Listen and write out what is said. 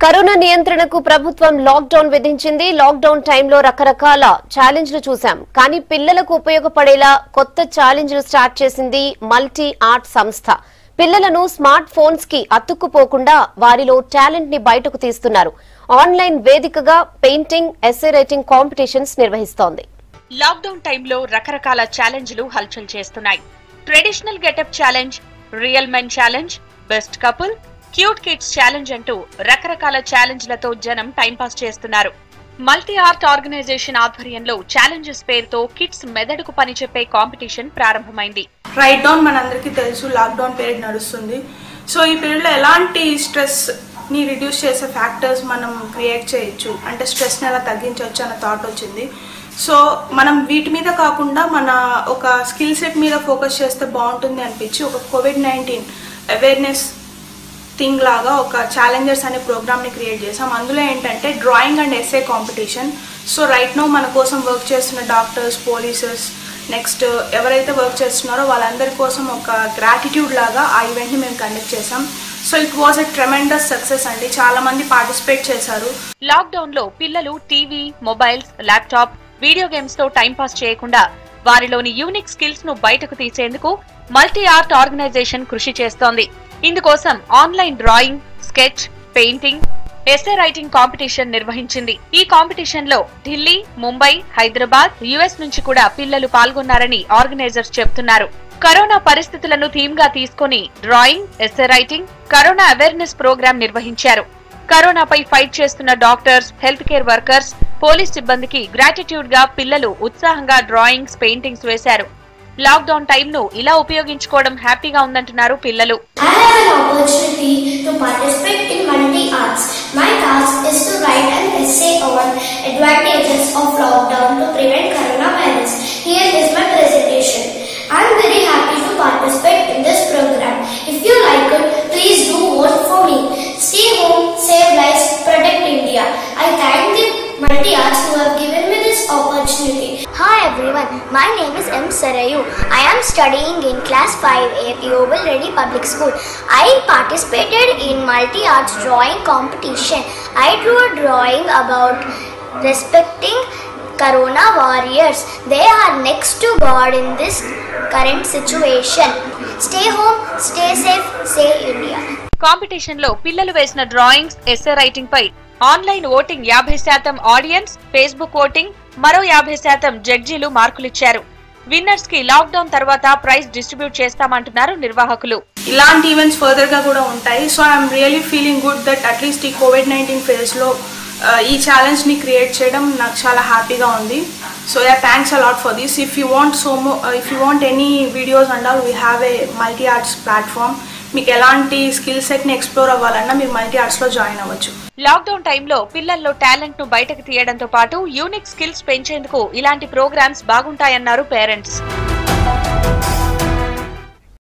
Corona నియంత్రణకు ప్రభుత్వం lockdown విధించింది. లాక్డౌన్ టైంలో రకరకాల ఛాలెంజ్లు చూశాం. కానీ పిల్లలకు ఉపయోగపడేలా కొత్త ఛాలెంజ్లు స్టార్ట్ చేసింది మల్టీ ఆర్ట్ సంస్థ. పిల్లలను స్మార్ట్ ఫోన్స్ కి అతుక్కుపోకుండా వారిలో టాలెంట్ ని బయటకు తీస్తున్నారు. ఆన్లైన్ వేదికగా పెయింటింగ్, ఎస్సే రైటింగ్ కాంపిటీషన్స్ నిర్వహిస్తోంది. లాక్డౌన్ టైంలో రకరకాల ఛాలెంజ్లు హల్చల్ చేస్తున్నాయి. Traditional getup challenge, real men challenge, best couple, cute kids challenge అంటూ రకరకాల ఛాలెంజ్లతో జనం టైంపాస్ చేస్తున్నారు. మల్టీ ఆర్ట్ ఆర్గనైజేషన్ ఆధ్వర్యంలో ఛాలెంజెస్ పేరుతో కిడ్స్ మెదడుకు పనిచెప్పే కాంపిటీషన్ ప్రారంభమైంది. రైట్ డౌన్ మనందరికీ తెలుసు, లాక్డౌన్ పీరియడ్ నడుస్తుంది. సో ఈ పీరియడ్లో ఎలాంటి స్ట్రెస్ ని రిడ్యూస్ చేసే ఫ్యాక్టర్స్ మనం క్రియేట్ చేయొచ్చు, అంటే స్ట్రెస్ని ఎలా తగ్గించవచ్చు అన్న థాట్ వచ్చింది. సో మనం వీటి మీద కాకుండా మన ఒక స్కిల్ సెట్ మీద ఫోకస్ చేస్తే బాగుంటుంది అనిపించి ఒక COVID-19 అవేర్నెస్ థింగ్ లాగా ఒక ఛాలెంజర్స్ అనే ప్రోగ్రామ్ని క్రియేట్ చేసాం. అందులో ఏంటంటే drawing and essay competition. So right now మన కోసం వర్క్ చేస్తున్న డాక్టర్స్, పోలీసెస్, నెక్స్ట్ ఎవరైతే వర్క్ చేస్తున్నారో వాళ్ళందరి కోసం ఒక గ్రాటిట్యూడ్ లాగా ఆ ఈవెంట్ని మేము కండక్ట్ చేసాం. So it was a tremendous success అండి. చాలా మంది పార్టిసిపేట్ చేశారు. లాక్డౌన్ లో పిల్లలు TV, mobiles, laptop, video games తో టైంపాస్ చేయకుండా వారిలోని యూనిక్ స్కిల్స్ ను బయటకు తీసేందుకు మల్టీ ఆర్ట్ ఆర్గనైజేషన్ కృషి చేస్తోంది. ఇందుకోసం online drawing, sketch, painting, essay writing competition నిర్వహించింది. ఈ కాంపిటీషన్ లో ఢిల్లీ, ముంబై, హైదరాబాద్, యుఎస్ నుంచి కూడా పిల్లలు పాల్గొన్నారని ఆర్గనైజర్స్ చెబుతున్నారు. కరోనా పరిస్థితులను థీమ్ గా తీసుకుని drawing, essay writing, corona awareness program నిర్వహించారు. కరోనాపై ఫైట్ చేస్తున్న doctors, health care workers, police సిబ్బందికి గ్రాటిట్యూడ్ గా పిల్లలు ఉత్సాహంగా డ్రాయింగ్స్, పెయింటింగ్స్ వేశారు. లాక్డౌన్ టైం ను ఇలా ఉపయోగించుకోవడం హ్యాపీగా ఉందంటున్నారు పిల్లలు. I have an opportunity to participate in multi arts. My task is to write an essay on advantages of lockdown to prevent coronavirus. Here is my presentation. I am very happy to participate in this program. If you like it, please do vote for me. Stay home, save lives, protect India. I thank the multi arts who have given me this opportunity. Hi everyone, my name is M. Sarayu. I am studying in class 5A at Oval Ready Public School. I participated in multi-arts drawing competition. I drew a drawing about respecting Corona warriors. They are next to God in this current situation. Stay home, stay safe, save India. Competition లో పిల్లలు వేసిన drawings, essay writing పై online voting 50% audience, Facebook voting మరో 50% జడ్జీలు మార్కులిచ్చారు. Winners కి lockdown తర్వాత prize distribute చేస్తామంటున్నారు నిర్వాహకులు. ఇలాంటి ఈవెంట్స్ ఫర్దర్ గా కూడా ఉంటాయి. So I'm really feeling good that at least ఈ COVID-19 ఫేజ్ లో ఈ ఛాలెంజ్ ని క్రియేట్ చేయడం నాకు చాలా హ్యాపీగా ఉంది. So thanks a lot for this. If you want any videos and all, we have a multi arts platform. మీకు ఎలాంటి స్కిల్ సెట్ ని ఎక్స్ప్లోర్ అవ్వాలన్నా మీరు మల్టీ ఆర్ట్స్ లో జాయిన్ అవ్వచ్చు. లాక్డౌన్ టైంలో పిల్లల్లో టాలెంట్ ను బయటకు తీయడంతో పాటు యూనిక్ స్కిల్స్ పెంచేందుకు ఇలాంటి ప్రోగ్రామ్స్ బాగుంటాయన్నారు పేరెంట్స్.